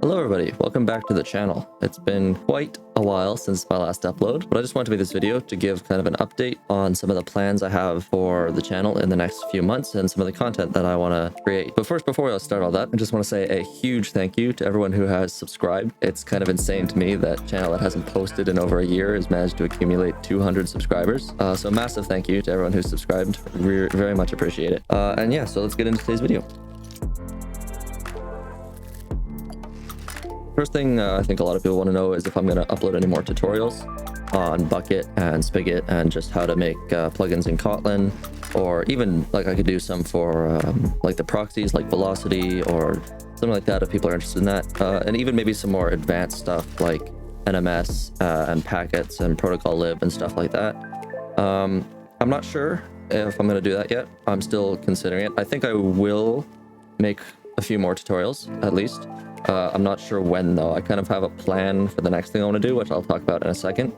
Hello everybody, welcome back to the channel. It's been quite a while since my last upload, but I just wanted to make this video to give kind of an update on some of the plans I have for the channel in the next few months and some of the content that I want to create. But first, before I start all that, I just want to say a huge thank you to everyone who has subscribed. It's kind of insane to me that channel that hasn't posted in over a year has managed to accumulate 200 subscribers. So massive thank you to everyone who's subscribed. We very much appreciate it. And yeah, so let's get into today's video. First thing I think a lot of people want to know is if I'm going to upload any more tutorials on Bukkit and Spigot and just how to make plugins in Kotlin, or even like I could do some for like the proxies like Velocity or something like that if people are interested in that, and even maybe some more advanced stuff like NMS and packets and protocol lib and stuff like that. I'm not sure if I'm going to do that yet. I'm still considering it. I think I will make a few more tutorials at least. I'm not sure when though. I kind of have a plan for the next thing I want to do, which I'll talk about in a second.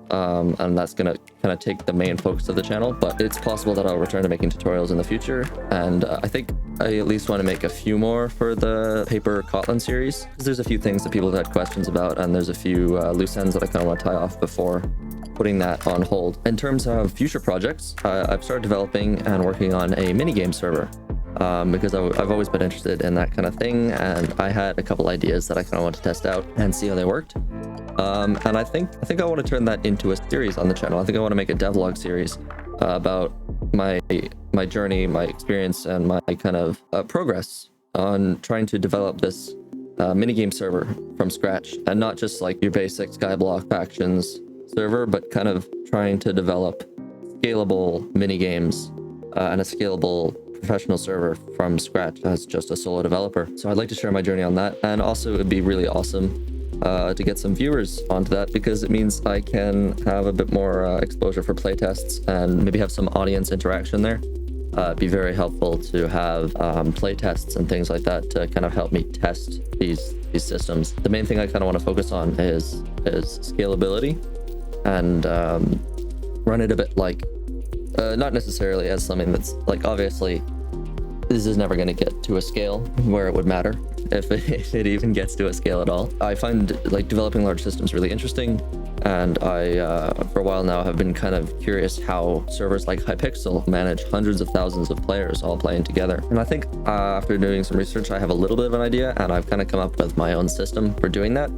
And that's going to kind of take the main focus of the channel, but it's possible that I'll return to making tutorials in the future. And I think I at least want to make a few more for the Paper Kotlin series, because there's a few things that people have had questions about, and there's a few loose ends that I kind of want to tie off before putting that on hold. In terms of future projects, I've started developing and working on a minigame server. Because I've always been interested in that kind of thing, and I had a couple ideas that I kind of want to test out and see how they worked. And I think I want to turn that into a series on the channel. I think I want to make a devlog series about my journey, my experience, and my kind of progress on trying to develop this minigame server from scratch, and not just like your basic Skyblock factions server, but kind of trying to develop scalable minigames and a scalable professional server from scratch as just a solo developer. So I'd like to share my journey on that, and also it'd be really awesome to get some viewers onto that, because it means I can have a bit more exposure for playtests and maybe have some audience interaction there. It'd be very helpful to have playtests and things like that to kind of help me test these systems. The main thing I kind of want to focus on is scalability, and run it a bit like not necessarily as something that's like, obviously this is never going to get to a scale where it would matter if it even gets to a scale at all. I find like developing large systems really interesting, and I for a while now have been kind of curious how servers like Hypixel manage hundreds of thousands of players all playing together. And I think after doing some research, I have a little bit of an idea, and I've kind of come up with my own system for doing that.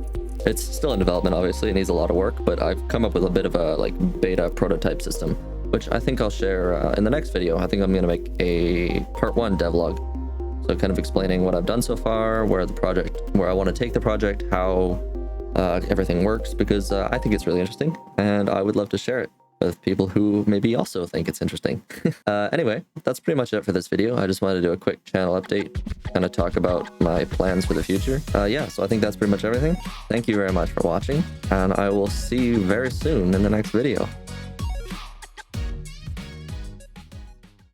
It's still in development, obviously, it needs a lot of work, but I've come up with a bit of a like beta prototype system, which I think I'll share in the next video. I think I'm going to make a part 1 devlog. So kind of explaining what I've done so far, where I want to take the project, how everything works, because I think it's really interesting, and I would love to share it with people who maybe also think it's interesting. Anyway, that's pretty much it for this video. I just wanted to do a quick channel update, kind of talk about my plans for the future. Yeah, so I think that's pretty much everything. Thank you very much for watching, and I will see you very soon in the next video.